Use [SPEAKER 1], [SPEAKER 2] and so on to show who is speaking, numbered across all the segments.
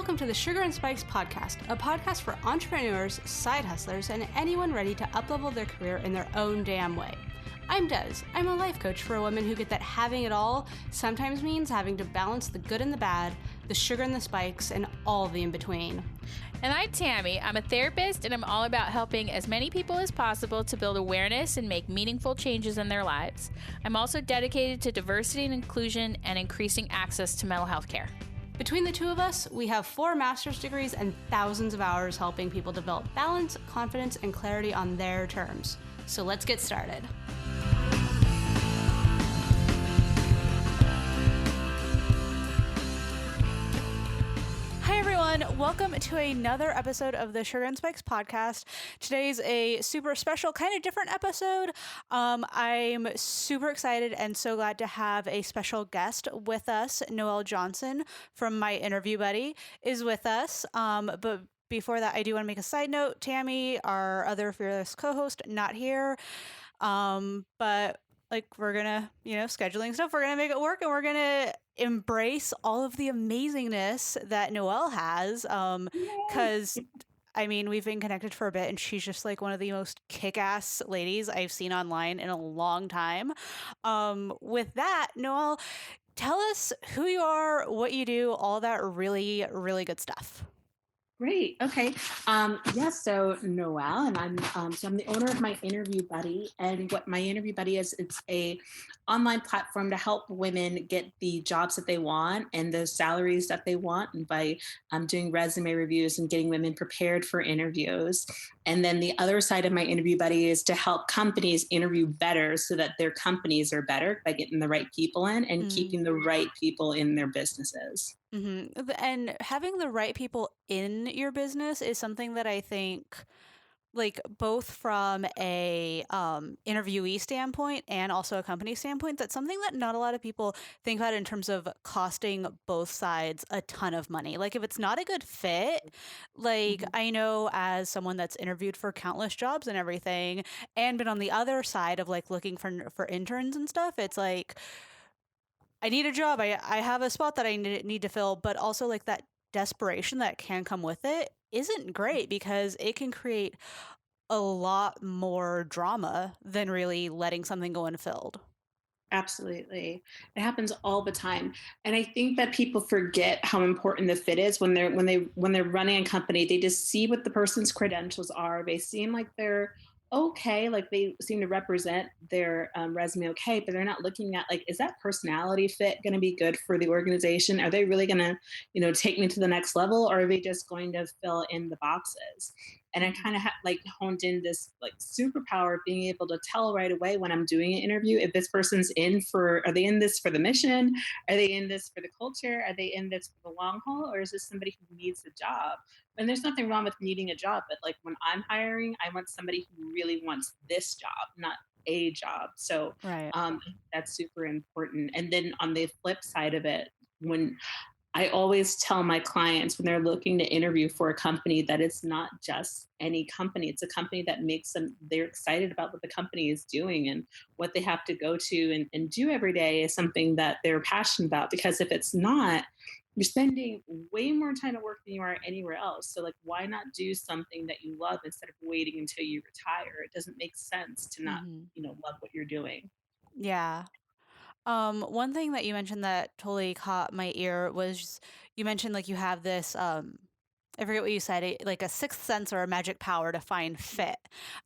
[SPEAKER 1] welcome to the Sugar and Spikes podcast, a podcast for entrepreneurs, side hustlers, and anyone ready to uplevel their career in their own damn way. I'm Des. I'm a life coach for women who get that having it all sometimes means having to balance the good and the bad, the sugar and the spikes, and all the in-between.
[SPEAKER 2] And I'm Tammy. I'm a therapist, and I'm all about helping as many people as possible to build awareness and make meaningful changes in their lives. I'm also dedicated to diversity and inclusion and increasing access to mental health care.
[SPEAKER 1] Between the two of us, we have 4 master's degrees and thousands of hours helping people develop balance, confidence, and clarity on their terms. So let's get started. Hi everyone, welcome to another episode of the Sugar and Spikes podcast. Today's a super special, kind of different episode. I'm super excited and so glad to have a special guest with us. Noelle Johnson from My Interview Buddy is with us. But before that, I do want to make a side note. Tammy, our other fearless co-host, not here. But we're gonna, scheduling stuff, we're gonna make it work and we're gonna embrace all of the amazingness that Noelle has. Cause we've been connected for a bit and she's just like one of the most kick-ass ladies I've seen online in a long time. With that, Noelle, tell us who you are, what you do, all that really, really good stuff.
[SPEAKER 3] Great. Okay. So Noelle, and I'm the owner of My Interview Buddy, and what My Interview Buddy is, it's a online platform to help women get the jobs that they want and the salaries that they want, and by doing resume reviews and getting women prepared for interviews. And then the other side of My Interview Buddy is to help companies interview better so that their companies are better by getting the right people in and keeping the right people in their businesses.
[SPEAKER 1] Mm-hmm. And having the right people in your business is something that I think, both from a interviewee standpoint and also a company standpoint, that's something that not a lot of people think about in terms of costing both sides a ton of money. If it's not a good fit, I know as someone that's interviewed for countless jobs and everything and been on the other side of looking for interns and stuff, it's I need a job. I have a spot that I need to fill, but also that desperation that can come with it isn't great because it can create a lot more drama than really letting something go unfilled.
[SPEAKER 3] Absolutely. It happens all the time. And I think that people forget how important the fit is when they're running a company. They just see what the person's credentials are. They seem like they're okay, they seem to represent their resume okay, but they're not looking at is that personality fit going to be good for the organization? Are they really going to, take me to the next level, or are they just going to fill in the boxes? And I kind of honed in this superpower of being able to tell right away when I'm doing an interview if this person's are they in this for the mission? Are they in this for the culture? Are they in this for the long haul? Or is this somebody who needs a job? And there's nothing wrong with needing a job, but when I'm hiring, I want somebody who really wants this job, not a job. So
[SPEAKER 1] right.
[SPEAKER 3] That's super important. And then on the flip side of it, when I always tell my clients when they're looking to interview for a company that it's not just any company. It's a company that makes them, they're excited about what the company is doing, and what they have to go to and do every day is something that they're passionate about. Because if it's not, you're spending way more time at work than you are anywhere else. So why not do something that you love instead of waiting until you retire? It doesn't make sense to not, love what you're doing.
[SPEAKER 1] Yeah. One thing that you mentioned that totally caught my ear was you mentioned you have this, I forget what you said, a sixth sense or a magic power to find fit.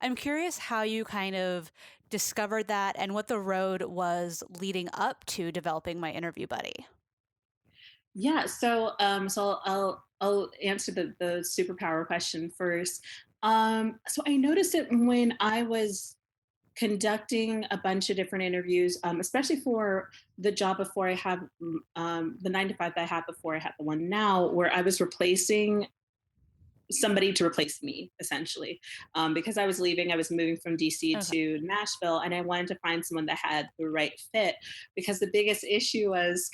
[SPEAKER 1] I'm curious how you kind of discovered that and what the road was leading up to developing My Interview Buddy.
[SPEAKER 3] Yeah, so I'll answer the superpower question first. So I noticed it when I was conducting a bunch of different interviews, especially for the job before I had the 9-to-5 that I had before I had the one now, where I was replacing somebody to replace me, essentially, because I was leaving. I was moving from DC to Nashville, and I wanted to find someone that had the right fit, because the biggest issue was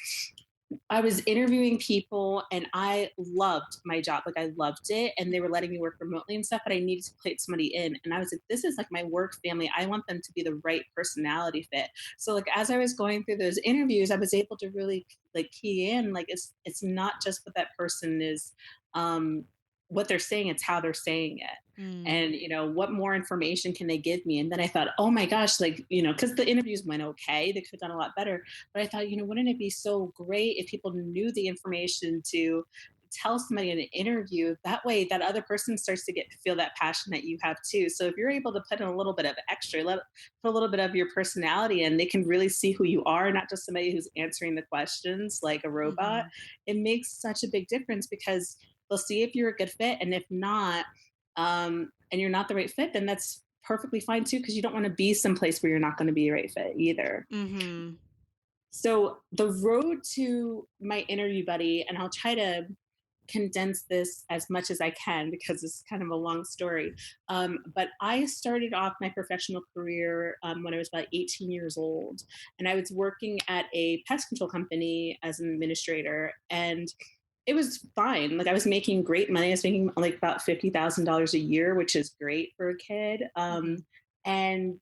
[SPEAKER 3] I was interviewing people and I loved my job. Like I loved it and they were letting me work remotely and stuff, but I needed to plate somebody in. And I was like, this is like my work family. I want them to be the right personality fit. So like as I was going through those interviews, I was able to really like key in, like it's not just what that person is um what they're saying, it's how they're saying it.
[SPEAKER 1] Mm.
[SPEAKER 3] And what more information can they give me? And then I thought, oh my gosh, like, because the interviews went okay, they could have done a lot better. But I thought, wouldn't it be so great if people knew the information to tell somebody in an interview? That way, that other person starts to get to feel that passion that you have too. So if you're able to put in a little bit of extra, put a little bit of your personality in, they can really see who you are, not just somebody who's answering the questions like a robot.
[SPEAKER 1] Mhm.
[SPEAKER 3] It makes such a big difference because they'll see if you're a good fit, and if not, and you're not the right fit, then that's perfectly fine too, because you don't want to be someplace where you're not going to be a right fit either.
[SPEAKER 1] Mhm.
[SPEAKER 3] So the road to my interview buddy, and I'll try to condense this as much as I can because it's kind of a long story. But I started off my professional career when I was about 18 years old, and I was working at a pest control company as an administrator, and it was fine. Like I was making great money. I was making like about $50,000 a year, which is great for a kid.
[SPEAKER 1] Mhm.
[SPEAKER 3] And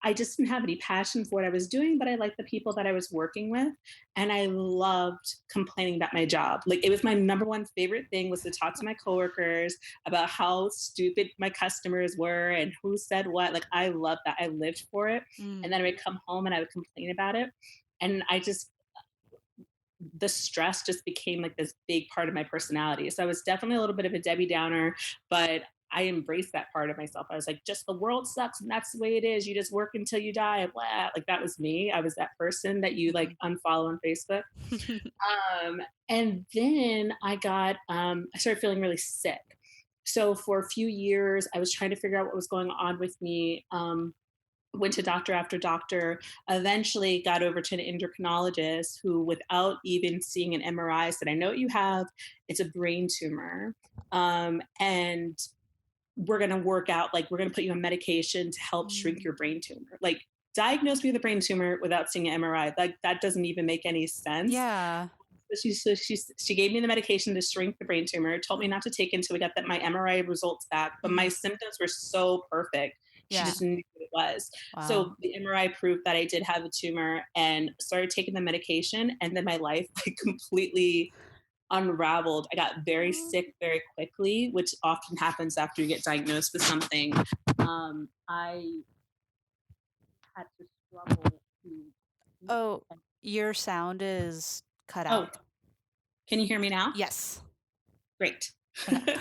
[SPEAKER 3] I just didn't have any passion for what I was doing, but I liked the people that I was working with. And I loved complaining about my job. Like it was my number one favorite thing was to talk to my coworkers about how stupid my customers were and who said what. Like I loved that. I lived for it. And
[SPEAKER 1] Mm.
[SPEAKER 3] then I would come home and I would complain about it. And the stress just became like this big part of my personality. So I was definitely a little bit of a Debbie Downer, but I embraced that part of myself. I was like, just the world sucks and that's the way it is. You just work until you die. Blah. Like that was me. I was that person that you like
[SPEAKER 1] Mhm.
[SPEAKER 3] unfollow on Facebook. And then I started feeling really sick. So for a few years, I was trying to figure out what was going on with me. Went to doctor after doctor, eventually got over to an endocrinologist who, without even seeing an MRI, said, I know what you have. It's a brain tumor. And we're going to work out, like, we're going to put you on medication to help shrink
[SPEAKER 1] Mm.
[SPEAKER 3] your brain tumor. Like, diagnose me with a brain tumor without seeing an MRI. Like, that doesn't even make any sense.
[SPEAKER 1] Yeah.
[SPEAKER 3] She gave me the medication to shrink the brain tumor, told me not to take it until we got my MRI results back. But my
[SPEAKER 1] Mhm.
[SPEAKER 3] symptoms were so perfect. She
[SPEAKER 1] Yeah.
[SPEAKER 3] just knew what it was.
[SPEAKER 1] Wow.
[SPEAKER 3] So the MRI proved that I did have a tumor and started taking the medication. And then my life like completely unraveled. I got very sick very quickly, which often happens after you get diagnosed with something. I had to struggle to eat.
[SPEAKER 1] Oh, your sound is cut
[SPEAKER 3] Oh,
[SPEAKER 1] out.
[SPEAKER 3] can you hear me now?
[SPEAKER 1] Yes.
[SPEAKER 3] Great.
[SPEAKER 1] Okay.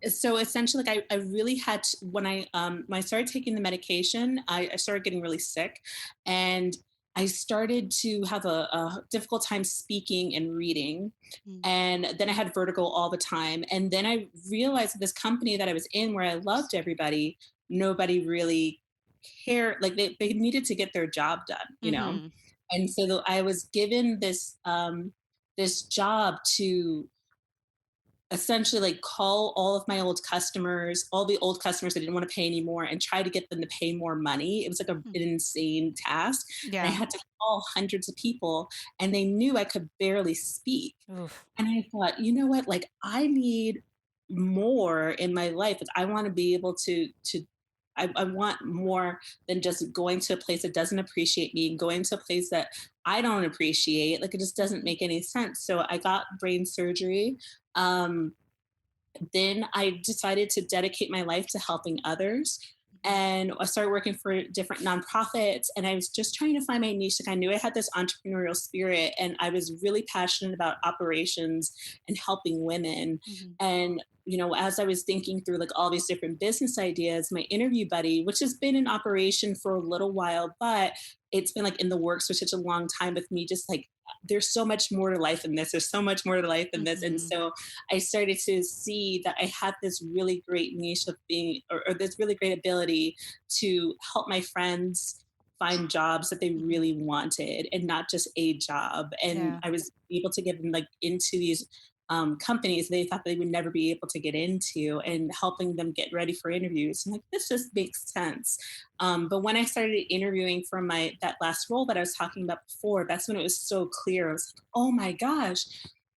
[SPEAKER 3] So essentially, like I really had to, when I started taking the medication, I started getting really sick, and I started to have a difficult time speaking and reading,
[SPEAKER 1] Mm.
[SPEAKER 3] and then I had vertigo all the time, and then I realized that this company that I was in, where I loved everybody, nobody really cared. Like they needed to get their job done.
[SPEAKER 1] Mhm.
[SPEAKER 3] And so I was given this job to essentially like call all of my old customers, all the old customers that didn't want to pay anymore, and try to get them to pay more money. It was like an
[SPEAKER 1] Mm.
[SPEAKER 3] insane task. And I
[SPEAKER 1] Yeah.
[SPEAKER 3] had to call hundreds of people, and they knew I could barely speak.
[SPEAKER 1] Oof.
[SPEAKER 3] And I thought, you know what? Like I need more in my life. Like, I want to be able to. I want more than just going to a place that doesn't appreciate me, going to a place that I don't appreciate. Like it just doesn't
[SPEAKER 1] Mhm.
[SPEAKER 3] make any sense. So I got brain surgery. Um, then I decided to dedicate my life to helping others.
[SPEAKER 1] Mhm.
[SPEAKER 3] And I started working for different nonprofits. And I was just trying to find my niche. Like I knew I had this entrepreneurial spirit, and I was really passionate about operations and helping women.
[SPEAKER 1] Mhm.
[SPEAKER 3] And as I was thinking through like all these different business ideas, my interview buddy, which has been in operation for a little while, but it's been like in the works for such a long time with me, just like there's so much more to life than this. There's so much more to life than this. And
[SPEAKER 1] Mhm.
[SPEAKER 3] so I started to see that I had this really great niche of being, or this really great ability to help my friends find jobs that they
[SPEAKER 1] Mhm.
[SPEAKER 3] really wanted and not just a job. And
[SPEAKER 1] Yeah.
[SPEAKER 3] I was able to get them like into these companies they thought they would never be able to get into, and helping them get ready for interviews. I'm like, this just makes sense. But when I started interviewing for that last role that I was talking about before, that's when it was so clear. I was like, oh my gosh,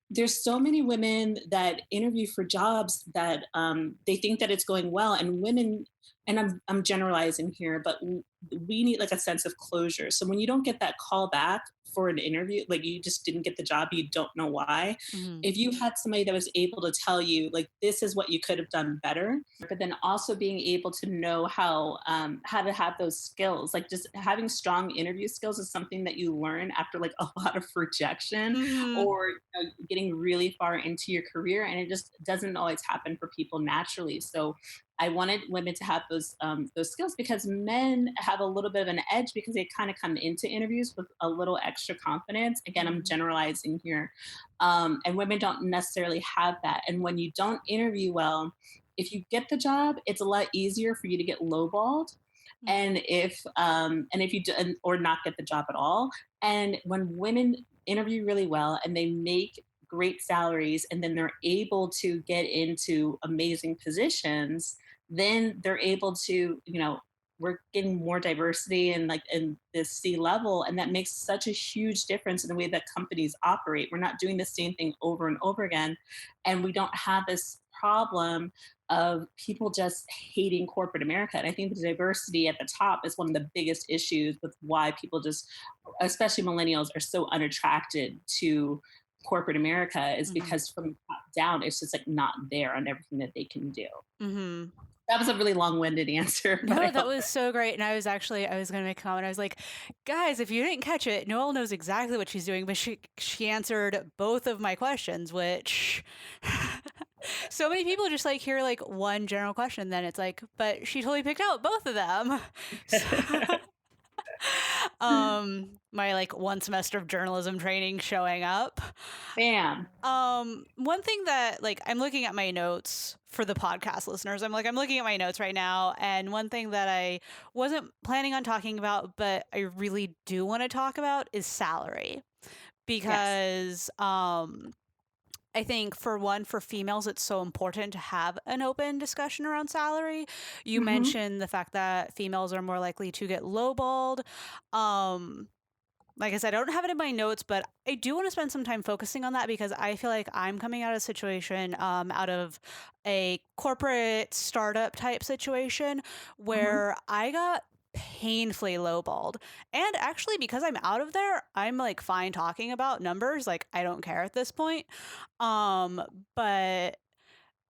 [SPEAKER 3] there's so many women that interview for jobs that they think that it's going well, and women, and I'm generalizing here, but we need like a sense of closure. So when you don't get that call back for an interview, like you just didn't get the job, you don't know why.
[SPEAKER 1] Mhm.
[SPEAKER 3] If you had somebody that was able to tell you like this is what you could have done better, but then also being able to know how to have those skills, like just having strong interview skills is something that you learn after like a lot of rejection,
[SPEAKER 1] Mhm.
[SPEAKER 3] or getting really far into your career, and it just doesn't always happen for people naturally. So I wanted women to have those skills, because men have a little bit of an edge because they kind of come into interviews with a little extra confidence. Again, I'm
[SPEAKER 1] Mhm.
[SPEAKER 3] generalizing here, and women don't necessarily have that. And when you don't interview well, if you get the job, it's a lot easier for you to get lowballed.
[SPEAKER 1] Mhm.
[SPEAKER 3] And if you do, or not get the job at all. And when women interview really well and they make great salaries, and then they're able to get into amazing positions, then they're able to, we're getting more diversity and like in this C level, and that makes such a huge difference in the way that companies operate. We're not doing the same thing over and over again, and we don't have this problem of people just hating corporate America. And I think the diversity at the top is one of the biggest issues with why people just, especially millennials, are so unattracted to corporate America, is
[SPEAKER 1] Mhm.
[SPEAKER 3] because from the top down, it's just like not there on everything that they can do.
[SPEAKER 1] Mhm.
[SPEAKER 3] That was a really long-winded answer, but I
[SPEAKER 1] No, that
[SPEAKER 3] hope
[SPEAKER 1] was so great. And I was going to make a comment. I was like, guys, if you didn't catch it, Noelle knows exactly what she's doing, but she answered both of my questions, which so many people just like hear like one general question, then it's like, but she totally picked out both of them. So, my like one semester of journalism training showing up.
[SPEAKER 3] bam.
[SPEAKER 1] One thing that like I'm looking at my notes for the podcast listeners. I'm looking at my notes right now, and one thing that I wasn't planning on talking about, but I really do want to talk about is salary.
[SPEAKER 3] Yes.
[SPEAKER 1] Because I think for females it's so important to have an open discussion around salary. You
[SPEAKER 3] Hmm.
[SPEAKER 1] mentioned the fact that females are more likely to get lowballed. Um like I said, I don't have it in my notes, but I do want to spend some time focusing on that because I feel like I'm coming out of a situation, out of a corporate startup type situation
[SPEAKER 3] Hmm.
[SPEAKER 1] where I got painfully lowballed. And actually, because I'm out of there, I'm like fine talking about numbers. Like, I don't care at this point. Um, but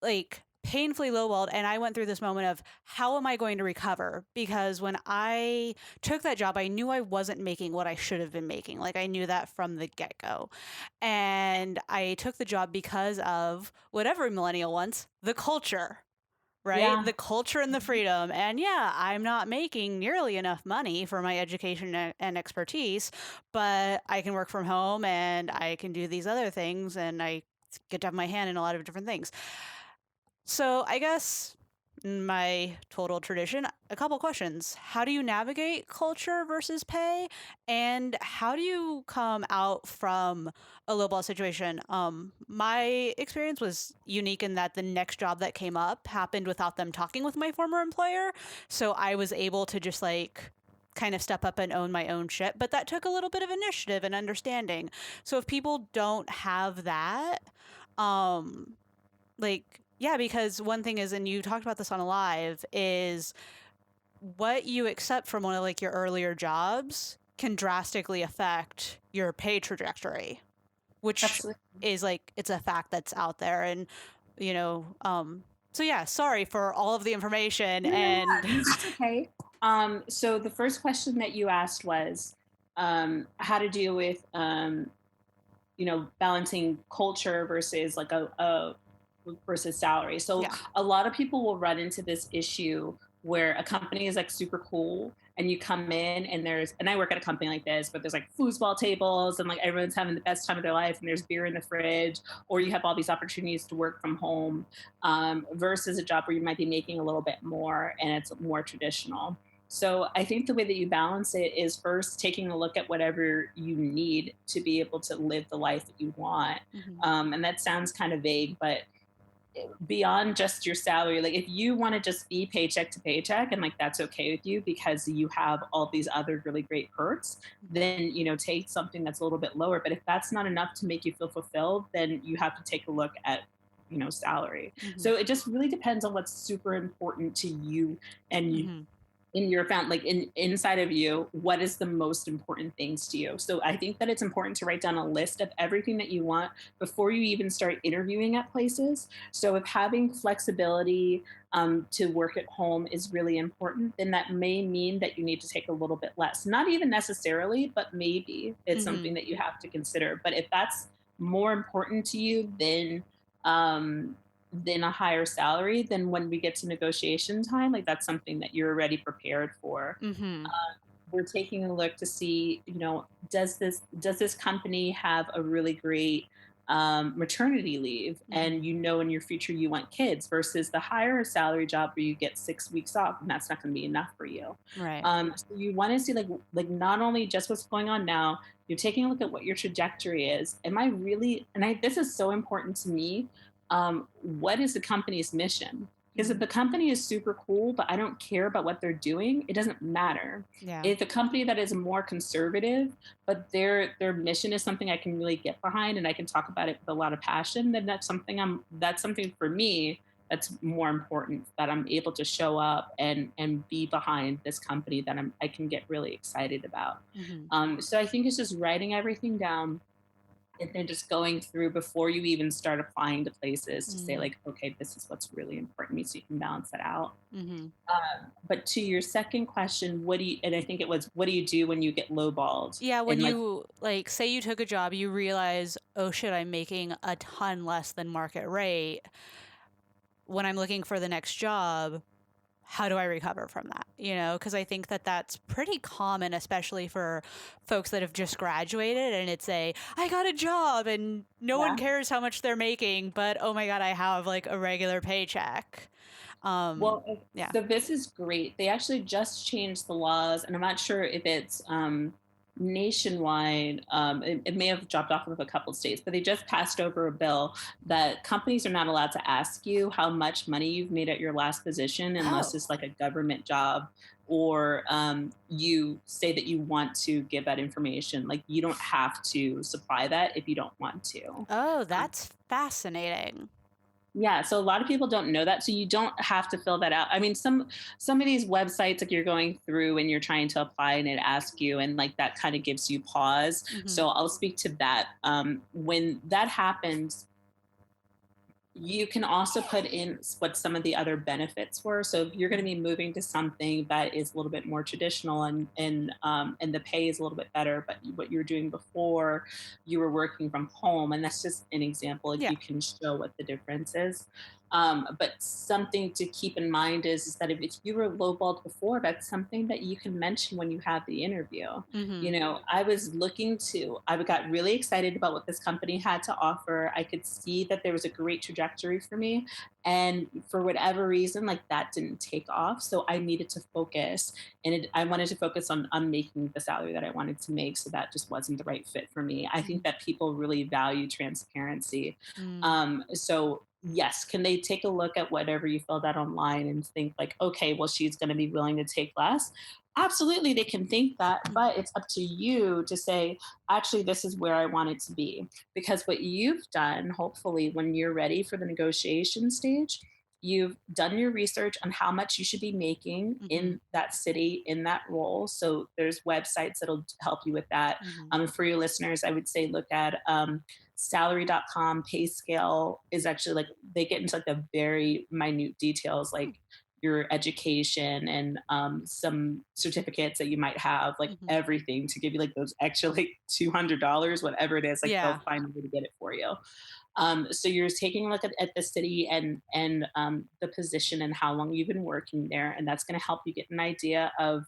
[SPEAKER 1] like painfully lowballed, and I went through this moment of how am I going to recover, because when I took that job I knew I wasn't making what I should have been making. Like I knew that from the get-go, and I took the job because of what every millennial wants, the culture, right?
[SPEAKER 3] Yeah.
[SPEAKER 1] The culture and the freedom. And yeah, I'm not making nearly enough money for my education and expertise, but I can work from home and I can do these other things, and I get to have my hand in a lot of different things. So I guess in my total tradition, a couple questions. How do you navigate culture versus pay? And how do you come out from a lowball situation? My experience was unique in that the next job that came up happened without them talking with my former employer. So I was able to just like kind of step up and own my own shit. But that took a little bit of initiative and understanding. So if people don't have that, um, like, yeah, because one thing is, and you talked about this on a live, is what you accept from one of like your earlier jobs can drastically affect your pay trajectory, which
[SPEAKER 3] Absolutely.
[SPEAKER 1] is like it's a fact that's out there. And you know, so yeah, sorry for all of the information.
[SPEAKER 3] No, no,
[SPEAKER 1] And
[SPEAKER 3] no, that's okay. So the first question that you asked was how to deal with balancing culture versus like a versus salary. So
[SPEAKER 1] yeah.
[SPEAKER 3] a lot of people will run into this issue where a company is like super cool, and you come in and I work at a company like this, but there's like foosball tables and like everyone's having the best time of their life, and there's beer in the fridge, or you have all these opportunities to work from home, versus a job where you might be making a little bit more and it's more traditional. So I think the way that you balance it is first taking a look at whatever you need to be able to live the life that you want.
[SPEAKER 1] Hmm.
[SPEAKER 3] And that sounds kind of vague, but beyond just your salary, like if you want to just be paycheck to paycheck and like that's okay with you because you have all these other really great perks, then take something that's a little bit lower. But if that's not enough to make you feel fulfilled, then you have to take a look at salary.
[SPEAKER 1] Hmm.
[SPEAKER 3] So it just really depends on what's super important to you and you
[SPEAKER 1] Hmm.
[SPEAKER 3] in your found like inside of you, what is the most important things to you. So I think that it's important to write down a list of everything that you want before you even start interviewing at places. So if having flexibility to work at home is really important, then that may mean that you need to take a little bit less, not even necessarily, but maybe it's
[SPEAKER 1] Hmm.
[SPEAKER 3] something that you have to consider. But if that's more important to you um than a higher salary, then when we get to negotiation time, like that's something that you're already prepared for.
[SPEAKER 1] Hmm.
[SPEAKER 3] We're taking a look to see, does this company have a really great maternity leave,
[SPEAKER 1] Hmm.
[SPEAKER 3] and in your future you want kids, versus the higher salary job where you get 6 weeks off, and that's not going to be enough for you.
[SPEAKER 1] Right.
[SPEAKER 3] So you want to see like not only just what's going on now, you're taking a look at what your trajectory is. Am I really, and I this is so important to me, what is the company's mission? Because if
[SPEAKER 1] Hmm.
[SPEAKER 3] the company is super cool, but I don't care about what they're doing, it doesn't matter.
[SPEAKER 1] Yeah.
[SPEAKER 3] If a company that is more conservative, but their mission is something I can really get behind and I can talk about it with a lot of passion, then that's something for me that's more important, that I'm able to show up and be behind this company that I can get really excited about.
[SPEAKER 1] Hmm.
[SPEAKER 3] So I think it's just writing everything down and then just going through before you even start applying to places to say
[SPEAKER 1] Hmm.
[SPEAKER 3] like, okay, this is what's really important to me, so you can balance that out.
[SPEAKER 1] Hmm.
[SPEAKER 3] But to your second question, and I think it was, what do you do when you get lowballed?
[SPEAKER 1] Yeah, when
[SPEAKER 3] And like,
[SPEAKER 1] you like say you took a job, you realize, oh shit, I'm making a ton less than market rate. When I'm looking for the next job, how do I recover from that? Because I think that that's pretty common, especially for folks that have just graduated and I got a job and no one
[SPEAKER 3] yeah.
[SPEAKER 1] cares how much they're making, but oh my God, I have like a regular paycheck.
[SPEAKER 3] Well,
[SPEAKER 1] Yeah.
[SPEAKER 3] so this is great. They actually just changed the laws, and I'm not sure if it's nationwide. It may have dropped off of a couple of states, but they just passed over a bill that companies are not allowed to ask you how much money you've made at your last position unless
[SPEAKER 1] Oh.
[SPEAKER 3] it's like a government job, or you say that you want to give that information. Like you don't have to supply that if you don't want to.
[SPEAKER 1] Oh, that's fascinating.
[SPEAKER 3] Yeah, so a lot of people don't know that, so you don't have to fill that out. I mean, some of these websites, like you're going through and you're trying to apply, and it asks you, and like that kind of gives you pause.
[SPEAKER 1] Hmm.
[SPEAKER 3] So I'll speak to that. When that happens, you can also put in what some of the other benefits were. So if you're going to be moving to something that is a little bit more traditional, and the pay is a little bit better, but what you were doing before, you were working from home, and that's just an example. Like
[SPEAKER 1] Yeah.
[SPEAKER 3] you can show what the difference is. But something to keep in mind is that if you were lowballed before, that's something that you can mention when you have the interview.
[SPEAKER 1] Hmm.
[SPEAKER 3] I got really excited about what this company had to offer. I could see that there was a great trajectory for me. And for whatever reason, like that didn't take off. So I needed to focus, and I wanted to focus on making the salary that I wanted to make. So that just wasn't the right fit for me. I think that people really value transparency.
[SPEAKER 1] Mm.
[SPEAKER 3] So yes, can they take a look at whatever you filled out online and think like, okay, well, she's going to be willing to take less? Absolutely, they can think that, but it's up to you to say, actually, this is where I want it to be. Because what you've done, hopefully, when you're ready for the negotiation stage, you've done your research on how much you should be making
[SPEAKER 1] Hmm.
[SPEAKER 3] in that city, in that role. So there's websites that'll help you with that.
[SPEAKER 1] Hmm.
[SPEAKER 3] For your listeners, I would say look at salary.com. Pay scale is actually like, they get into like the very minute details, like your education and some certificates that you might have, like
[SPEAKER 1] Hmm.
[SPEAKER 3] everything to give you like those extra like $200, whatever it is, like they'll
[SPEAKER 1] Yeah.
[SPEAKER 3] find a way to get it for you. So you're taking a look at the city and the position and how long you've been working there, and that's going to help you get an idea of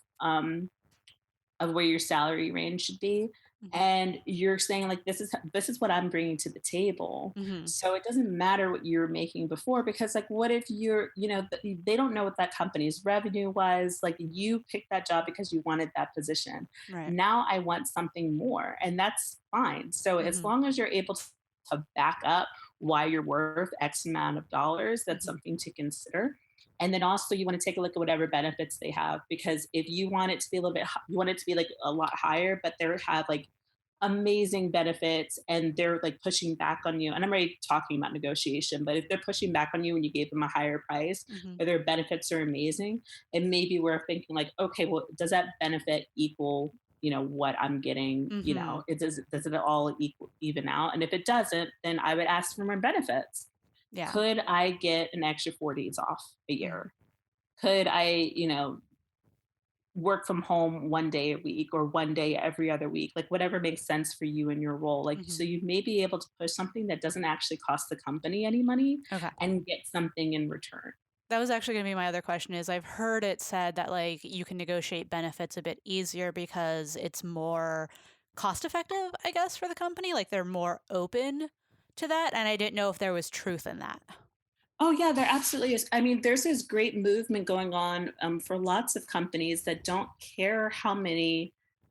[SPEAKER 3] where your salary range should be.
[SPEAKER 1] Mhm.
[SPEAKER 3] and you're saying like this is what I'm bringing to the table.
[SPEAKER 1] Mhm.
[SPEAKER 3] So it doesn't matter what you're making before, because like what if you're, they don't know what that company's revenue was. Like you picked that job because you wanted that position.
[SPEAKER 1] Right.
[SPEAKER 3] Now I want something more, and that's fine. So as
[SPEAKER 1] Mhm.
[SPEAKER 3] long as you're able to back up why you're worth X amount of dollars, that's
[SPEAKER 1] Mhm.
[SPEAKER 3] something to consider. And then also you want to take a look at whatever benefits they have, because if you want it to be a little bit, you want it to be like a lot higher, but they have like amazing benefits and they're like pushing back on you. And I'm already talking about negotiation, but if they're pushing back on you and you gave them a higher price,
[SPEAKER 1] Mhm.
[SPEAKER 3] or their benefits are amazing, and maybe we're thinking like, okay, well, does that benefit equal, what I'm getting?
[SPEAKER 1] Mhm.
[SPEAKER 3] Does it all even out? And if it doesn't, then I would ask for more benefits.
[SPEAKER 1] Yeah.
[SPEAKER 3] Could I get an extra 4 days off a
[SPEAKER 1] Mhm.
[SPEAKER 3] year? Could I, work from home 1 day a week or 1 day every other week, like whatever makes sense for you and your role. Like, so
[SPEAKER 1] Mhm.
[SPEAKER 3] you may be able to push something that doesn't actually cost the company any money
[SPEAKER 1] Okay.
[SPEAKER 3] and get something in return.
[SPEAKER 1] That was actually going to be my other question is I've heard it said that like you can negotiate benefits a bit easier because it's more cost effective, I guess, for the company. Like they're more open to that. And I didn't know if there was truth in that.
[SPEAKER 3] Oh yeah, there absolutely is. I mean, there's this great movement going on for lots of companies that don't care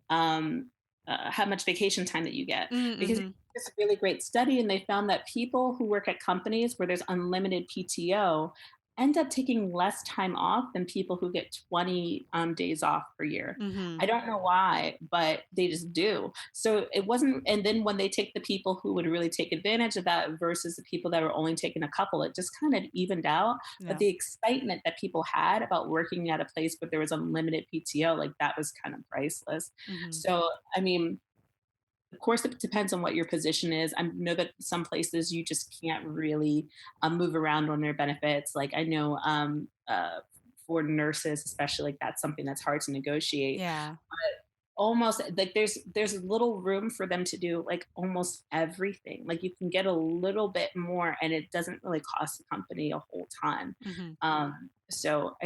[SPEAKER 3] um, how much vacation time that you get, because
[SPEAKER 1] Mm-hmm.
[SPEAKER 3] it's a really great study, and they found that people who work at companies where there's unlimited PTO end up taking less time off than people who get 20 days off per year.
[SPEAKER 1] Mm-hmm.
[SPEAKER 3] I don't know why, but they just do. So it wasn't, and then when they take the people who would really take advantage of that versus the people that were only taking a couple, it just kind of evened out. But
[SPEAKER 1] Yeah.
[SPEAKER 3] the excitement that people had about working at a place where there was unlimited PTO, like that was kind of priceless.
[SPEAKER 1] Mm-hmm.
[SPEAKER 3] So, I mean, of course, it depends on what your position is. I know that some places you just can't really move around on their benefits. Like I know for nurses, especially, like that's something that's hard to negotiate.
[SPEAKER 1] Yeah.
[SPEAKER 3] Almost like there's little room for them to do like almost everything. Like you can get a little bit more, and it doesn't really cost the company a whole ton.
[SPEAKER 1] Mm-hmm.
[SPEAKER 3] So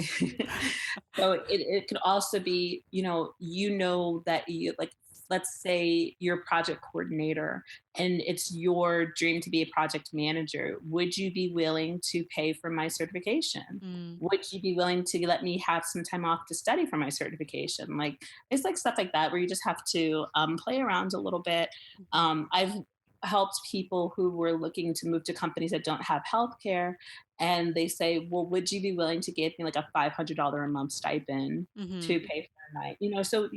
[SPEAKER 3] so it could also be, that you like, let's say you're a project coordinator and it's your dream to be a project manager. Would you be willing to pay for my certification?
[SPEAKER 1] Mm.
[SPEAKER 3] Would you be willing to let me have some time off to study for my certification? Like it's like stuff like that where you just have to play around a little bit.
[SPEAKER 1] Mm-hmm.
[SPEAKER 3] I've helped people who were looking to move to companies that don't have healthcare, and they say, well, would you be willing to give me like a $500 a month stipend
[SPEAKER 1] Mm-hmm.
[SPEAKER 3] to pay for a night? So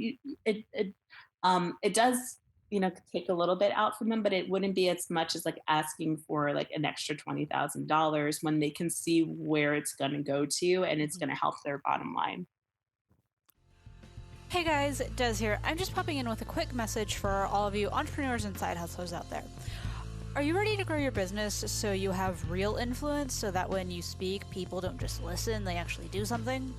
[SPEAKER 3] it does, take a little bit out from them, but it wouldn't be as much as like asking for like an extra $20,000 when they can see where it's going to go to and it's
[SPEAKER 1] Mm-hmm.
[SPEAKER 3] going to help their bottom line.
[SPEAKER 1] Hey guys, Des here. I'm just popping in with a quick message for all of you entrepreneurs and side hustlers out there. Are you ready to grow your business so you have real influence so that when you speak, people don't just listen, they actually do something?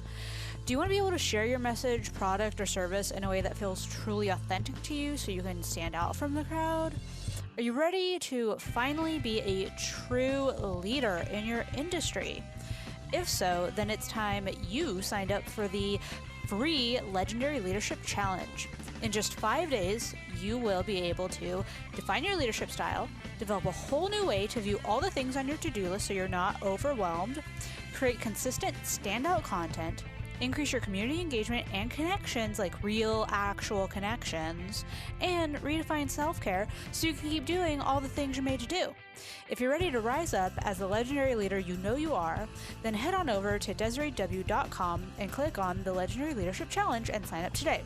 [SPEAKER 1] Do you want to be able to share your message, product, or service in a way that feels truly authentic to you so you can stand out from the crowd? Are you ready to finally be a true leader in your industry? If so, then it's time you signed up for the free Legendary Leadership Challenge. In just 5 days, you will be able to define your leadership style, develop a whole new way to view all the things on your to-do list so you're not overwhelmed, create consistent standout content, increase your community engagement and connections, like real, actual connections, and redefine self-care so you can keep doing all the things you're made to do. If you're ready to rise up as the legendary leader you know you are, then head on over to DesireeW.com and click on the Legendary Leadership Challenge and sign up today.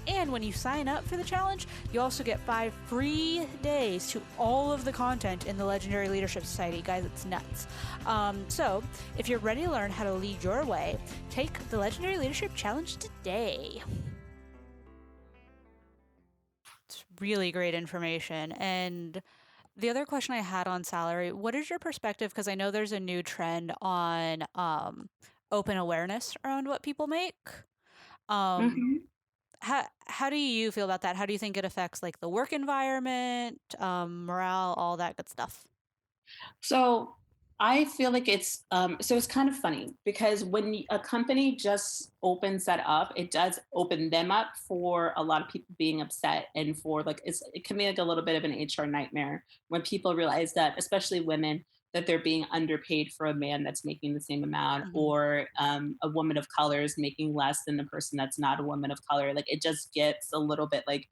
[SPEAKER 1] And when you sign up for the challenge, you also get 5 free days to all of the content in the Legendary Leadership Society. Guys, it's nuts. So, if you're ready to learn how to lead your way, take the Legendary Leadership Challenge today. It's really great information. And the other question I had on salary, what is your perspective? Because I know there's a new trend on open awareness around what people make. Um,
[SPEAKER 3] Mhm.
[SPEAKER 1] how do you feel about that? How do you think it affects like the work environment, morale, all that good stuff?
[SPEAKER 3] So I feel like it's so it's kind of funny because when a company just opens that up, it does open them up for a lot of people being upset and for like it can be like a little bit of an HR nightmare when people realize that, especially women, that they're being underpaid for a man that's making the same amount,
[SPEAKER 1] Hmm.
[SPEAKER 3] or a woman of color is making less than the person that's not a woman of color. Like it just gets a little bit like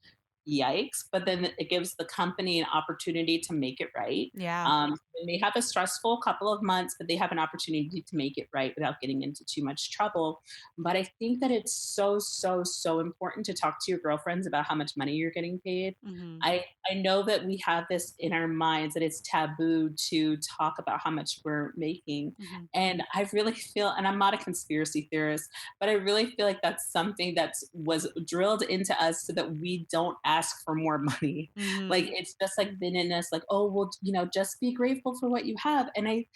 [SPEAKER 3] yikes, but then it gives the company an opportunity to make it right.
[SPEAKER 1] Yeah.
[SPEAKER 3] They may have a stressful couple of months, but they have an opportunity to make it right without getting into too much trouble. But I think that it's so, so, so important to talk to your girlfriends about how much money you're getting paid.
[SPEAKER 1] Hmm.
[SPEAKER 3] I know that we have this in our minds that it's taboo to talk about how much we're making.
[SPEAKER 1] Hmm.
[SPEAKER 3] And I really feel, and I'm not a conspiracy theorist, but I really feel like that's something that was drilled into us so that we don't ask for more money.
[SPEAKER 1] Hmm.
[SPEAKER 3] Like it's just like been in us, like, oh well, just be grateful for what you have. And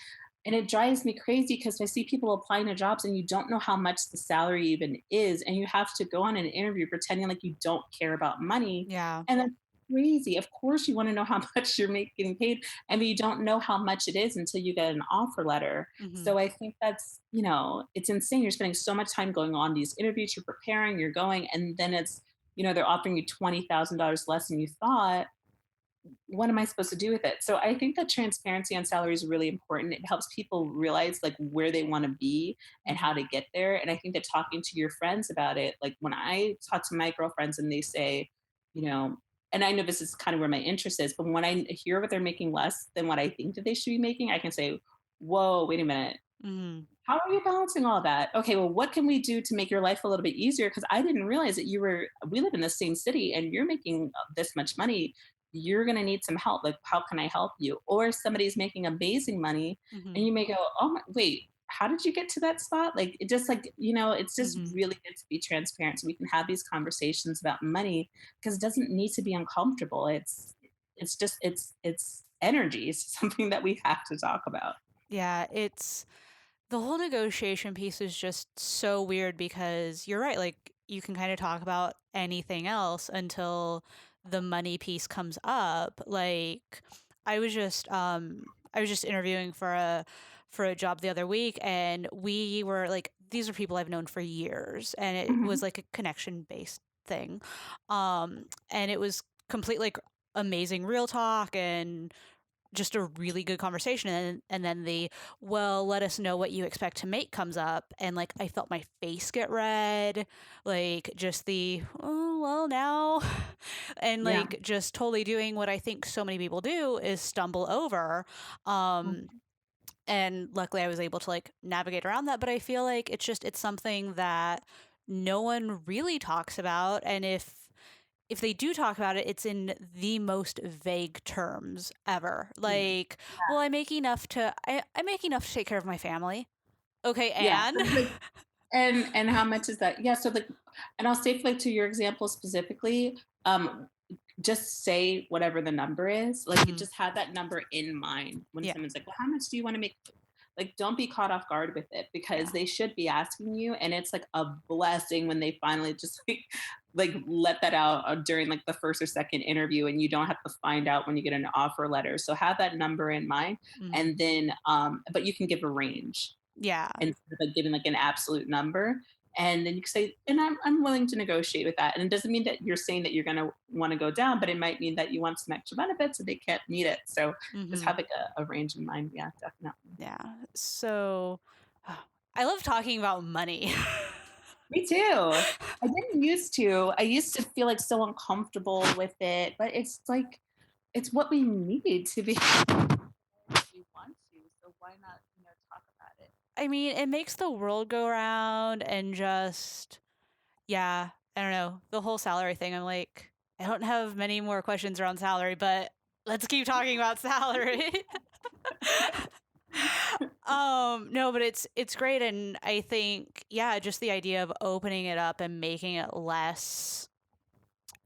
[SPEAKER 3] it drives me crazy because I see people applying to jobs and you don't know how much the salary even is, and you have to go on an interview pretending like you don't care about money.
[SPEAKER 1] Yeah.
[SPEAKER 3] And that's crazy. Of course you want to know how much you're getting paid, and you don't know how much it is until you get an offer letter.
[SPEAKER 1] Hmm.
[SPEAKER 3] So I think that's, it's insane. You're spending so much time going on these interviews, you're preparing, you're going, and then it's, they're offering you $20,000 less than you thought. What am I supposed to do with it? So I think that transparency on salary is really important. It helps people realize like where they want to be and
[SPEAKER 1] Hmm.
[SPEAKER 3] how to get there. And I think that talking to your friends about it, like when I talk to my girlfriends and they say, you know, and I know this is kind of where my interest is, but when I hear what they're making less than what I think that they should be making, I can say, whoa, wait a minute.
[SPEAKER 1] Hmm.
[SPEAKER 3] How are you balancing all that? Okay, well, what can we do to make your life a little bit easier? Because I didn't realize that we live in the same city and you're making this much money. You're going to need some help. Like, how can I help you? Or somebody's making amazing money
[SPEAKER 1] Hmm.
[SPEAKER 3] and you may go, oh, wait, how did you get to that spot? Like, it just like, it's just
[SPEAKER 1] Hmm.
[SPEAKER 3] really good to be transparent so we can have these conversations about money because it doesn't need to be uncomfortable. It's energy. It's something that we have to talk about.
[SPEAKER 1] Yeah. It's the whole negotiation piece is just so weird because you're right. Like, you can kind of talk about anything else until the money piece comes up. Like, I was just interviewing for a job the other week, and we were like, these are people I've known for years, and it was
[SPEAKER 3] Mhm.
[SPEAKER 1] like a connection based thing. And it was complete like amazing real talk and just a really good conversation, and then the well, let us know what you expect to make comes up, and like I felt my face get red, like just the oh well now, and
[SPEAKER 3] Yeah.
[SPEAKER 1] like just totally doing what I think so many people do is stumble over. um and luckily I was able to like navigate around that, but I feel like it's something that no one really talks about, and if they do talk about it, it's in the most vague terms ever.
[SPEAKER 3] Mm.
[SPEAKER 1] Like, well, I make enough to take care of my family. Okay,
[SPEAKER 3] Yeah.
[SPEAKER 1] and
[SPEAKER 3] So, like, and how much is that? Yeah, so, like, and I'll say, like, to your example specifically, just say whatever the number is. Like, you
[SPEAKER 1] Mhm.
[SPEAKER 3] just have that number in mind when
[SPEAKER 1] Yeah,
[SPEAKER 3] someone's like, "Well, how much do you wanna make?" Like, don't be caught off guard with it because
[SPEAKER 1] yeah.
[SPEAKER 3] they should be asking you, and it's, like, a blessing when they finally just, like, let that out, during, like, the 1st or 2nd interview, and you don't have to find out when you get an offer letter. So have that number in mind,
[SPEAKER 1] Mhm.
[SPEAKER 3] and then, but you can give a range
[SPEAKER 1] Yeah.
[SPEAKER 3] instead of like giving like an absolute number. And then you can say, and I'm willing to negotiate with that. And it doesn't mean that you're saying that you're going to want to go down, but it might mean that you want some extra benefits and they can't meet it. So just
[SPEAKER 1] Mhm.
[SPEAKER 3] have like a range in mind. Yeah, definitely.
[SPEAKER 1] Yeah. So I love talking about money.
[SPEAKER 3] Me too. I didn't used to. I used to feel like so uncomfortable with it, but it's like, it's what we need to be if we want to. So why not, talk about it?
[SPEAKER 1] I mean, it makes the world go round, and just yeah, I don't know. The whole salary thing, I'm like, I don't have many more questions around salary, but let's keep talking about salary. No, but it's great, and I think yeah, just the idea of opening it up and making it less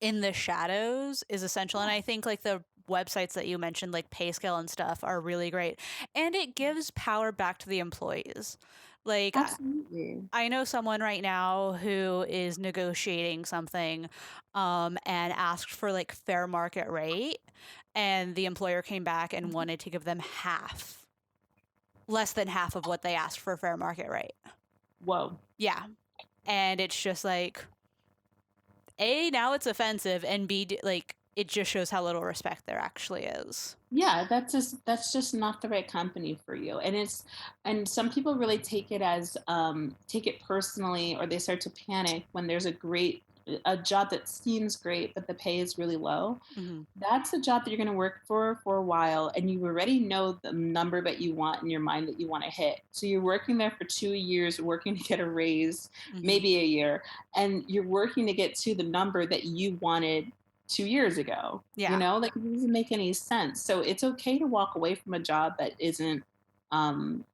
[SPEAKER 1] in the shadows is essential. And I think like the websites that you mentioned, like PayScale and stuff, are really great. And it gives power back to the employees. Like
[SPEAKER 3] Absolutely.
[SPEAKER 1] I know someone right now who is negotiating something and asked for like fair market rate, and the employer came back and wanted to give them half. less than half of what they asked for fair market rate.
[SPEAKER 3] Whoa.
[SPEAKER 1] Yeah. And it's just like, A, now it's offensive, and B, like, it just shows how little respect there actually is.
[SPEAKER 3] Yeah, that's just not the right company for you. And some people really take it as take it personally, or they start to panic when there's a job that seems great but the pay is really low.
[SPEAKER 1] Mm-hmm.
[SPEAKER 3] That's a job that you're going to work for a while, and you already know the number that you want in your mind that you want to hit. So you're working there for 2 years, working to get a raise,
[SPEAKER 1] Mm-hmm.
[SPEAKER 3] maybe a year, and you're working to get to the number that you wanted 2 years ago.
[SPEAKER 1] Yeah.
[SPEAKER 3] Like, it doesn't make any sense. So it's okay to walk away from a job um,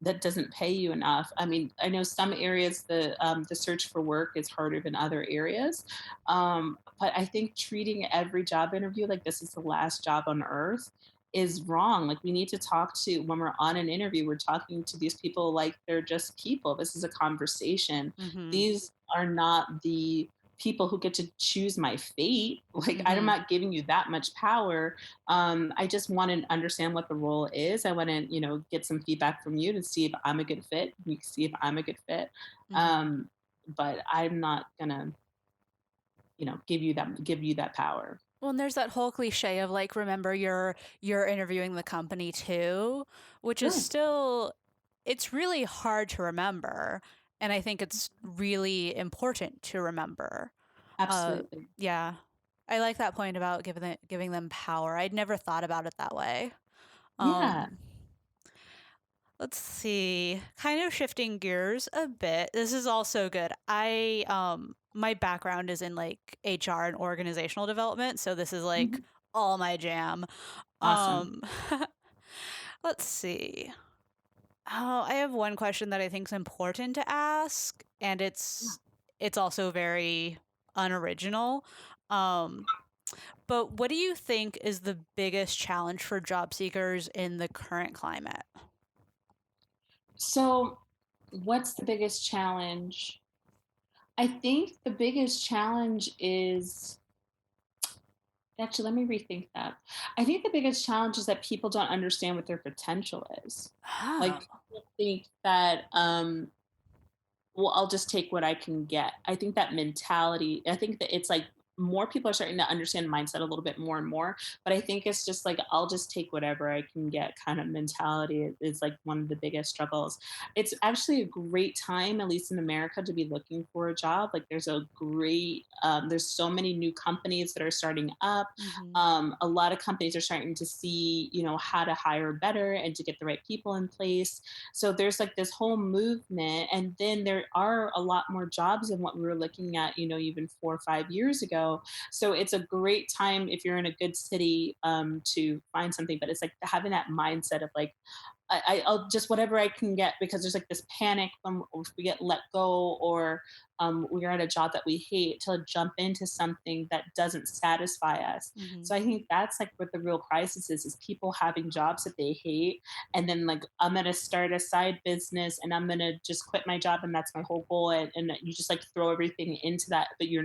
[SPEAKER 3] that doesn't pay you enough. I mean, I know some areas the search for work is harder than other areas, but I think treating every job interview like this is the last job on earth is wrong. Like, we need to talk to when we're on an interview, we're talking to these people like they're just people. This is a conversation.
[SPEAKER 1] Mm-hmm.
[SPEAKER 3] These are not the people who get to choose my fate. Like, I'm
[SPEAKER 1] Mm-hmm.
[SPEAKER 3] not giving you that much power. I just want to understand what the role is. I want to, get some feedback from you to see if I'm a good fit. You can see if I'm a good fit.
[SPEAKER 1] Mm-hmm.
[SPEAKER 3] But I'm not gonna, give you that power.
[SPEAKER 1] Well, and there's that whole cliche of like, remember you're interviewing the company too, which is
[SPEAKER 3] Sure.
[SPEAKER 1] still, it's really hard to remember, and I think it's really important to remember. Uh,
[SPEAKER 3] Absolutely.
[SPEAKER 1] yeah, I like that point about giving them power. I'd never thought about it that way.
[SPEAKER 3] Yeah.
[SPEAKER 1] Um, let's see, kind of shifting gears a bit. This is also good. My background is in like HR and organizational development, so this is like
[SPEAKER 3] Mhm.
[SPEAKER 1] all my jam.
[SPEAKER 3] Awesome.
[SPEAKER 1] Um let's see. Oh, I have one question that I think is important to ask, and
[SPEAKER 3] Yeah.
[SPEAKER 1] it's also very unoriginal. Um but what do you think is the biggest challenge for job seekers in the current climate?
[SPEAKER 3] So, what's the biggest challenge? I think the biggest challenge is actually, let me rethink that. I think the biggest challenge is that people don't understand what their potential is. Like,
[SPEAKER 1] Oh.
[SPEAKER 3] people think that well, I'll just take what I can get. I think that mentality, I think that it's like more people are starting to understand mindset a little bit more and more. But I think it's just like, I'll just take whatever I can get kind of mentality is like one of the biggest struggles. It's actually a great time, at least in America, to be looking for a job. Like, there's so many new companies that are starting up.
[SPEAKER 1] Mhm.
[SPEAKER 3] A lot of companies are starting to see, how to hire better and to get the right people in place. So there's like this whole movement, and then there are a lot more jobs than what we were looking at, even 4 or 5 years ago. So it's a great time if you're in a good city, to find something. But it's like having that mindset of like, I'll just whatever I can get, because there's like this panic when if we get let go, or we're at a job that we hate, to jump into something that doesn't satisfy us.
[SPEAKER 1] Mhm.
[SPEAKER 3] So I think that's like what the real crisis is people having jobs that they hate, and then like, I'm gonna start a side business and I'm gonna just quit my job, and that's my whole goal. And you just like throw everything into that, but you're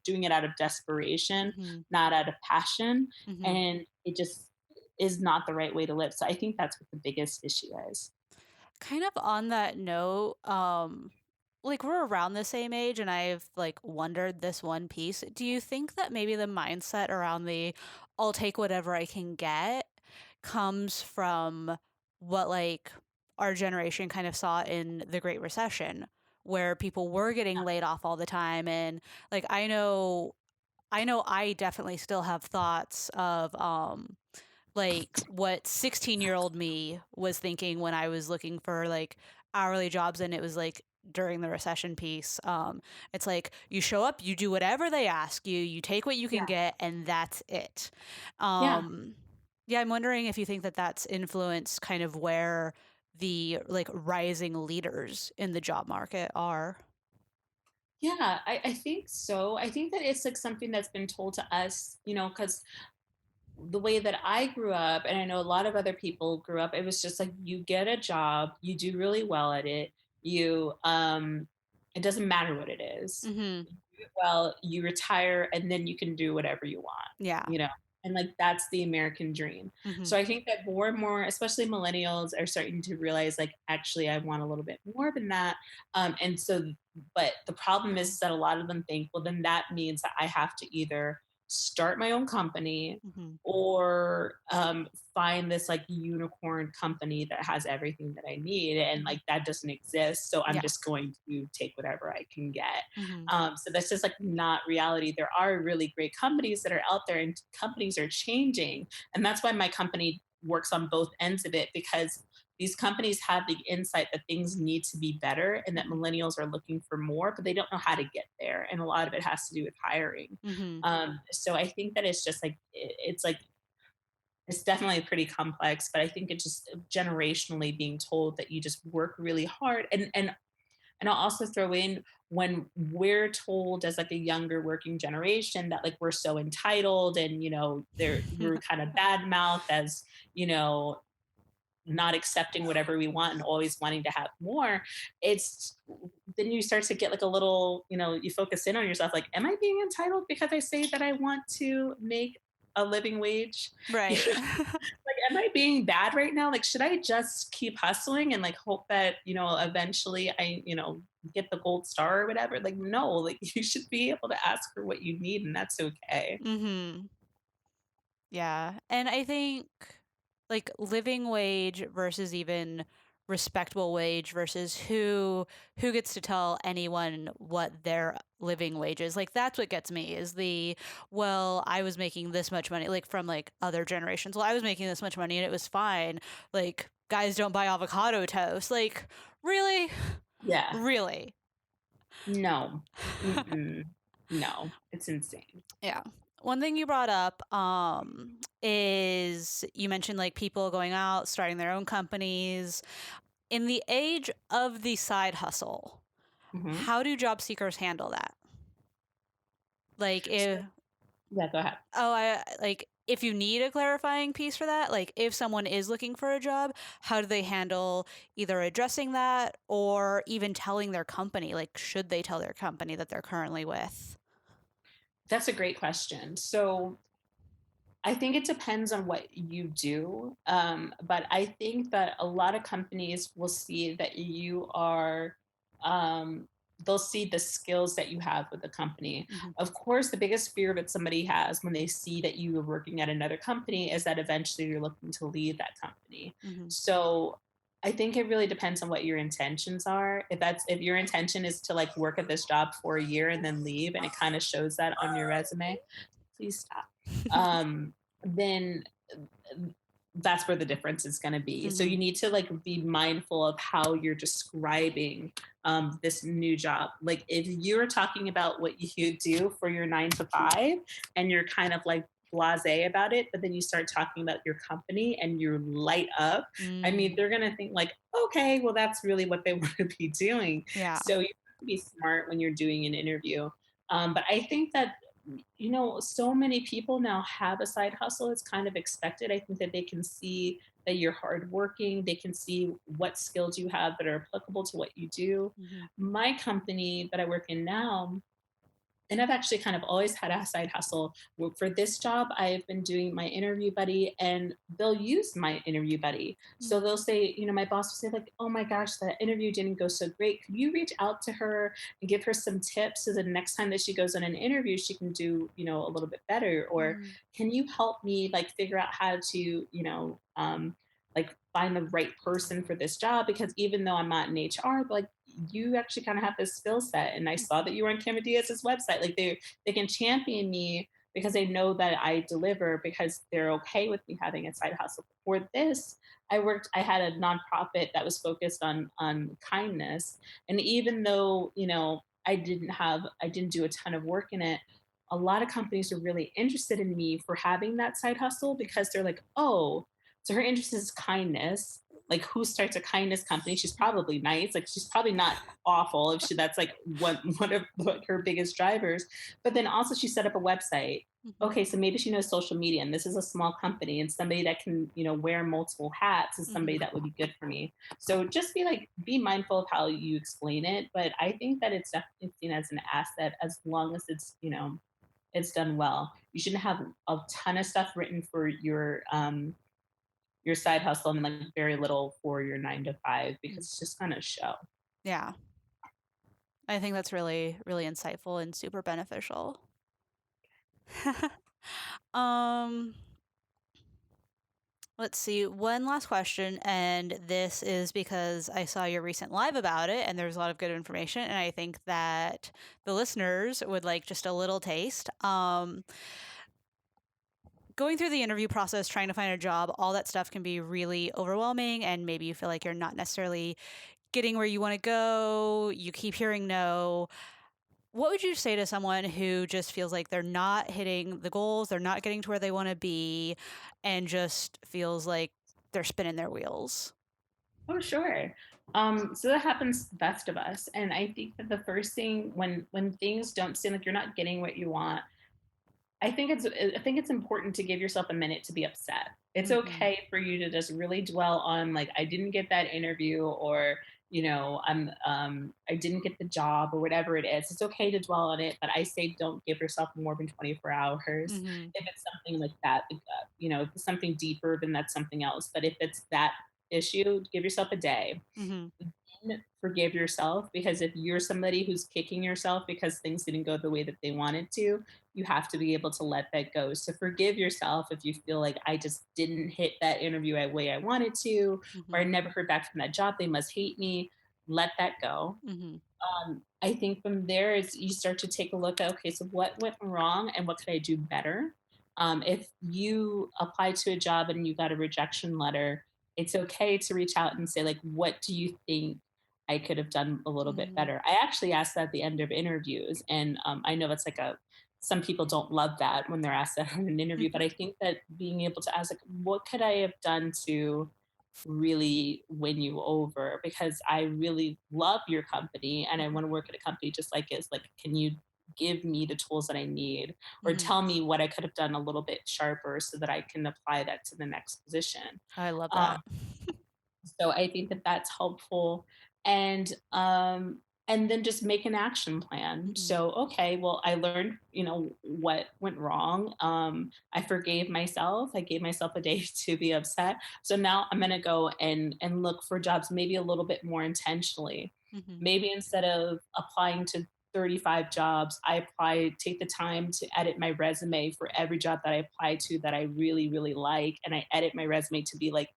[SPEAKER 3] doing it out of desperation,
[SPEAKER 1] Mhm.
[SPEAKER 3] not out of passion.
[SPEAKER 1] Mhm.
[SPEAKER 3] And it just is not the right way to live. So I think that's what the biggest issue is.
[SPEAKER 1] Kind of on that note, like we're around the same age, and I've like wondered this one piece. Do you think that maybe the mindset around the I'll take whatever I can get comes from what like our generation kind of saw in the Great Recession, where people were getting laid off all the time? And like I know I definitely still have thoughts of like what 16-year-old me was thinking when I was looking for like hourly jobs, and it was like during the recession piece. It's like you show up, you do whatever they ask you, you take what you can
[SPEAKER 3] Yeah.
[SPEAKER 1] get, and that's it.
[SPEAKER 3] Yeah.
[SPEAKER 1] Um yeah, I'm wondering if you think that that's influenced kind of where the like rising leaders in the job market are.
[SPEAKER 3] Yeah, I think so. I think that it's like something that's been told to us, because the way that I grew up, and I know a lot of other people grew up, it was just like, you get a job, you do really well at it, it doesn't matter what it is.
[SPEAKER 1] Mhm.
[SPEAKER 3] You do it well, you retire, and then you can do whatever you want,
[SPEAKER 1] Yeah.
[SPEAKER 3] you know? And like that's the American dream.
[SPEAKER 1] Mm-hmm.
[SPEAKER 3] So I think that more and more, especially millennials, are starting to realize like actually I want a little bit more than that. And so, but the problem is that a lot of them think, well, then that means that I have to either start my own company
[SPEAKER 1] Mm-hmm.
[SPEAKER 3] or find this like unicorn company that has everything that I need. And like that doesn't exist. So I'm
[SPEAKER 1] Yeah.
[SPEAKER 3] just going to take whatever I can get.
[SPEAKER 1] Mm-hmm.
[SPEAKER 3] So that's just like not reality. There are really great companies that are out there and companies are changing. And that's why my company works on both ends of it because these companies have the insight that things need to be better and that millennials are looking for more, but they don't know how to get there. And a lot of it has to do with hiring.
[SPEAKER 1] Mm-hmm.
[SPEAKER 3] So I think that it's just like, it's like, it's definitely pretty complex, but I think it's just generationally being told that you just work really hard. And I'll also throw in when we're told as like a younger working generation that like we're so entitled and we're kind of bad mouth as you know not accepting whatever we want and always wanting to have more. It's then you start to get like a little, you focus in on yourself like, am I being entitled because I say that I want to make a living wage?
[SPEAKER 1] Right.
[SPEAKER 3] Like, am I being bad right now? Like, should I just keep hustling and like hope that, eventually I, get the gold star or whatever? Like, no, like you should be able to ask for what you need and that's okay.
[SPEAKER 1] Mm-hmm. Yeah. And I think like living wage versus even respectable wage versus who gets to tell anyone what their living wage is. Like that's what gets me is well, I was making this much money like from like other generations. Well, I was making this much money and it was fine. Like guys don't buy avocado toast. Like really?
[SPEAKER 3] Yeah.
[SPEAKER 1] Really?
[SPEAKER 3] No. Mm-mm. No. It's insane.
[SPEAKER 1] Yeah. One thing you brought up is you mentioned like people going out, starting their own companies. In the age of the side hustle,
[SPEAKER 3] Hmm.
[SPEAKER 1] how do job seekers handle that? Like if
[SPEAKER 3] Yeah, go ahead.
[SPEAKER 1] I like if you need a clarifying piece for that, like if someone is looking for a job, how do they handle either addressing that or even telling their company? Like should they tell their company that they're currently with?
[SPEAKER 3] That's a great question. So I think it depends on what you do. But I think that a lot of companies will see that you are, um, they'll see the skills that you have with the company.
[SPEAKER 1] Hmm.
[SPEAKER 3] Of course, the biggest fear that somebody has when they see that you are working at another company is that eventually you're looking to leave that company.
[SPEAKER 1] Hmm.
[SPEAKER 3] So I think it really depends on what your intentions are. If your intention is to like work at this job for a year and then leave, and it kind of shows that on your resume, please stop. Then that's where the difference is going to be. So you
[SPEAKER 1] Hmm.
[SPEAKER 3] need to like be mindful of how you're describing this new job. Like if you're talking about what you do for your 9 to 5 and you're kind of like blase about it, but then you start talking about your company and you light up, I mean,
[SPEAKER 1] Mm,
[SPEAKER 3] they're going to think like, okay, well, that's really what they want to be doing.
[SPEAKER 1] yeah.
[SPEAKER 3] So you have to be smart when you're doing an interview. But I think that so many people now have a side hustle. It's kind of expected. I think that they can see that you're hardworking. They can see what skills you have that are applicable to what you do.
[SPEAKER 1] Hmm.
[SPEAKER 3] My company that I work in now, and I've actually kind of always had a side hustle. Well, for this job, I've been doing my interview buddy, and they'll use my interview buddy. So they'll say, my boss will say, like, oh my gosh, that interview didn't go so great. Could you reach out to her and give her some tips so the next time that she goes on an interview, she can do, a little bit better? Or
[SPEAKER 1] Mm,
[SPEAKER 3] can you help me like figure out how to, like find the right person for this job? Because even though I'm not in HR, like you actually kind of have this skill set. And I saw that you were on Cameron Diaz's website. Like they can champion me because they know that I deliver because they're okay with me having a side hustle. For this, I had a nonprofit that was focused on kindness. And even though, I didn't do a ton of work in it, a lot of companies are really interested in me for having that side hustle because they're like, oh, so her interest is kindness. Like who starts a kindness company? She's probably nice. Like she's probably not awful if that's like one of like, her biggest drivers. But then also she set up a website.
[SPEAKER 1] mhm,
[SPEAKER 3] Okay, so maybe she knows social media and this is a small company and somebody that can, wear multiple hats is somebody
[SPEAKER 1] mhm.
[SPEAKER 3] that would be good for me. So just be mindful of how you explain it. But I think that it's definitely seen as an asset as long as it's, it's done well. You shouldn't have a ton of stuff written for your side hustle and like very little for your 9 to 5 because it's just gonna show.
[SPEAKER 1] Yeah. I think that's really, really insightful and super beneficial. um, let's see. One last question, and this is because I saw your recent live about it, and there's a lot of good information, and I think that the listeners would like just a little taste. Going through the interview process, trying to find a job, all that stuff can be really overwhelming, and maybe you feel like you're not necessarily getting where you want to go. You keep hearing no. What would you say to someone who just feels like they're not hitting the goals, they're not getting to where they want to be, and just feels like they're spinning their wheels?
[SPEAKER 3] Oh, sure. So that happens to the best of us. And I think that the first thing when things don't seem like you're not getting what you want, I think it's important to give yourself a minute to be upset. It's
[SPEAKER 1] Mm-hmm.
[SPEAKER 3] okay for you to just really dwell on like I didn't get that interview or I didn't get the job or whatever it is. It's okay to dwell on it, but I say don't give yourself more than 24 hours.
[SPEAKER 1] Mm-hmm.
[SPEAKER 3] If it's something like that, if it's something deeper, then that's something else. But if it's that issue, give yourself a day.
[SPEAKER 1] Mm-hmm.
[SPEAKER 3] Then forgive yourself because if you're somebody who's kicking yourself because things didn't go the way that they wanted to, you have to be able to let that go. So forgive yourself if you feel like I just didn't hit that interview the way I wanted to, or I
[SPEAKER 1] Mm-hmm.
[SPEAKER 3] never heard back from that job. They must hate me. Let that go.
[SPEAKER 1] Mm-hmm.
[SPEAKER 3] I think from there is you start to take a look at okay, so what went wrong and what could I do better? If you applied to a job and you got a rejection letter, it's okay to reach out and say like, what do you think I could have done a little bit
[SPEAKER 1] Mm-hmm.
[SPEAKER 3] better? I actually asked that at the end of interviews, and I know it's like a some people don't love that when they're asked that in an interview, but I think that being able to ask like, what could I have done to really win you over because I really love your company and I want to work at a company just like it's like, can you give me the tools that I need or
[SPEAKER 1] Mm-hmm.
[SPEAKER 3] tell me what I could have done a little bit sharper so that I can apply that to the next position.
[SPEAKER 1] I love
[SPEAKER 3] Um,
[SPEAKER 1] that.
[SPEAKER 3] so I think that that's helpful. And then just make an action plan.
[SPEAKER 1] Mm-hmm.
[SPEAKER 3] So, okay, well, I learned, what went wrong. I forgave myself. I gave myself a day to be upset. So now I'm going to go and look for jobs maybe a little bit more intentionally.
[SPEAKER 1] Mm-hmm.
[SPEAKER 3] Maybe instead of applying to 35 jobs, take the time to edit my resume for every job that I apply to that I really, really like. And I edit my resume to be like,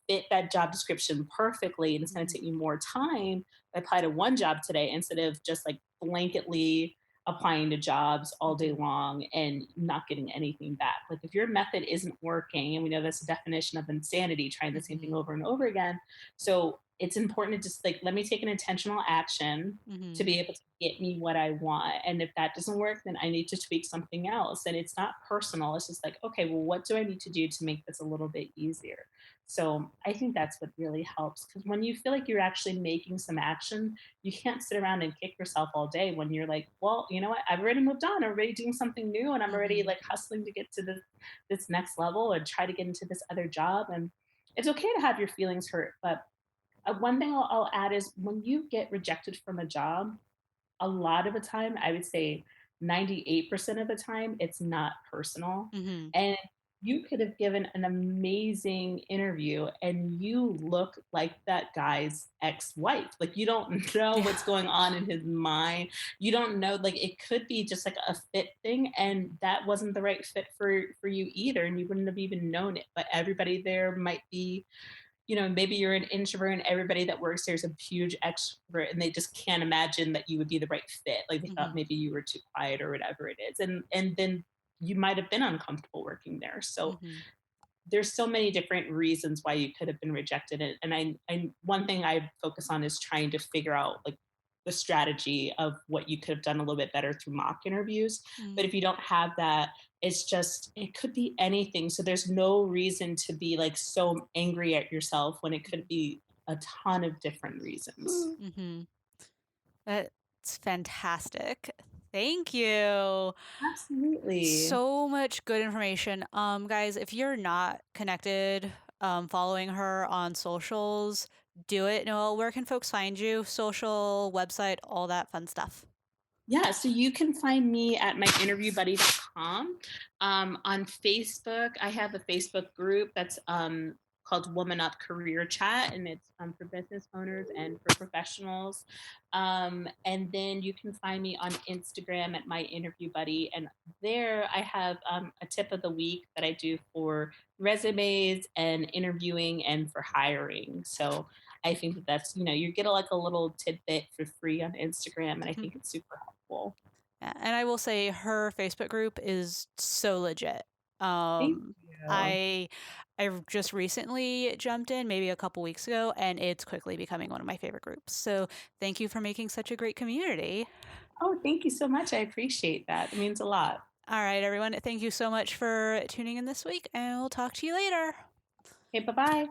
[SPEAKER 3] fit that job description perfectly. And it's going to
[SPEAKER 1] Mm-hmm.
[SPEAKER 3] take me more time. I apply to one job today instead of just like blanketly applying to jobs all day
[SPEAKER 1] Mm-hmm.
[SPEAKER 3] long and not getting anything back. Like if your method isn't working, and we know that's the definition of insanity, trying the same thing
[SPEAKER 1] Mm-hmm.
[SPEAKER 3] over and over again. So it's important to just like, let me take an intentional action
[SPEAKER 1] Mm-hmm.
[SPEAKER 3] to be able to get me what I want. And if that doesn't work, then I need to tweak something else. And it's not personal. It's just like, okay, well, what do I need to do to make this a little bit easier? So I think that's what really helps because when you feel like you're actually making some action, you can't sit around and kick yourself all day when you're like, well, you know what? I've already moved on. I'm already doing something new and I'm already
[SPEAKER 1] Mm-hmm.
[SPEAKER 3] like hustling to get to this next level or try to get into this other job. And it's okay to have your feelings hurt. But one thing I'll add is when you get rejected from a job, a lot of the time, I would say 98% of the time, it's not personal.
[SPEAKER 1] Mm-hmm.
[SPEAKER 3] And you could have given an amazing interview and you look like that guy's ex-wife. Like you don't know
[SPEAKER 1] Yeah.
[SPEAKER 3] what's going on in his mind. You don't know, like it could be just like a fit thing and that wasn't the right fit for you either. And you wouldn't have even known it. But everybody there might be maybe you're an introvert and everybody that works there is a huge extrovert and they just can't imagine that you would be the right fit. Like they
[SPEAKER 1] Mm-hmm.
[SPEAKER 3] thought maybe you were too quiet or whatever it is. And then you might have been uncomfortable working there. So
[SPEAKER 1] Mm-hmm.
[SPEAKER 3] there's so many different reasons why you could have been rejected. And I one thing I focus on is trying to figure out like the strategy of what you could have done a little bit better through mock interviews. But
[SPEAKER 1] Mm-hmm.
[SPEAKER 3] if you don't have that, it's just it could be anything. So there's no reason to be like so angry at yourself when it could be a ton of different reasons.
[SPEAKER 1] Mm-hmm. That's fantastic. Thank you.
[SPEAKER 3] Absolutely.
[SPEAKER 1] So much good information. Guys, if you're not connected, following her on socials, do it. Noel, where can folks find you? Social, website, all that fun stuff.
[SPEAKER 3] Yeah, so you can find me at myinterviewbuddy.com. On Facebook, I have a Facebook group that's called Woman Up Career Chat, and it's for business owners and for professionals. And then you can find me on Instagram at My Interview Buddy, and there I have a tip of the week that I do for resumes and interviewing and for hiring. So I think that that's, you get like a little tidbit for free on Instagram, and I think it's super helpful.
[SPEAKER 1] Yeah, and I will say her Facebook group is so legit.
[SPEAKER 3] Thank you.
[SPEAKER 1] I just recently jumped in maybe a couple weeks ago, and it's quickly becoming one of my favorite groups. So thank you for making such a great community.
[SPEAKER 3] Oh, thank you so much. I appreciate that. It means a lot.
[SPEAKER 1] All right, everyone. Thank you so much for tuning in this week, and we'll talk to you later.
[SPEAKER 3] Okay, bye-bye.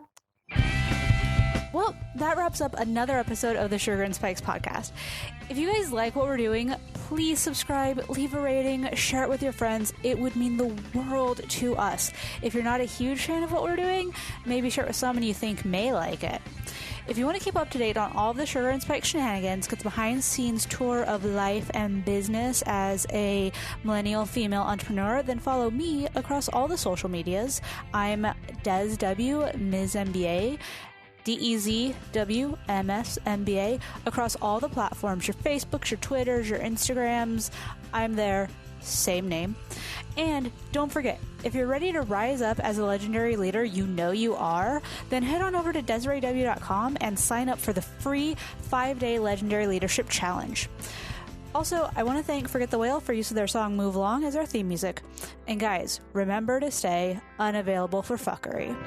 [SPEAKER 1] Well, that wraps up another episode of the Sugar and Spikes podcast. If you guys like what we're doing, please subscribe, leave a rating, share it with your friends. It would mean the world to us. If you're not a huge fan of what we're doing, maybe share it with someone you think may like it. If you want to keep up to date on all of the Sugar and Spikes shenanigans, get the behind-the-scenes tour of life and business as a millennial female entrepreneur, then follow me across all the social medias. I'm Des W, Ms. MBA. DEZWMSMBA across all the platforms, your Facebooks, your Twitters, your Instagrams. I'm there, same name. And don't forget, if you're ready to rise up as a legendary leader, you know you are, then head on over to DesireeW.com and sign up for the free 5-day Legendary Leadership Challenge. Also, I want to thank Forget the Whale for use of their song Move Along as our theme music. And guys, remember to stay unavailable for fuckery.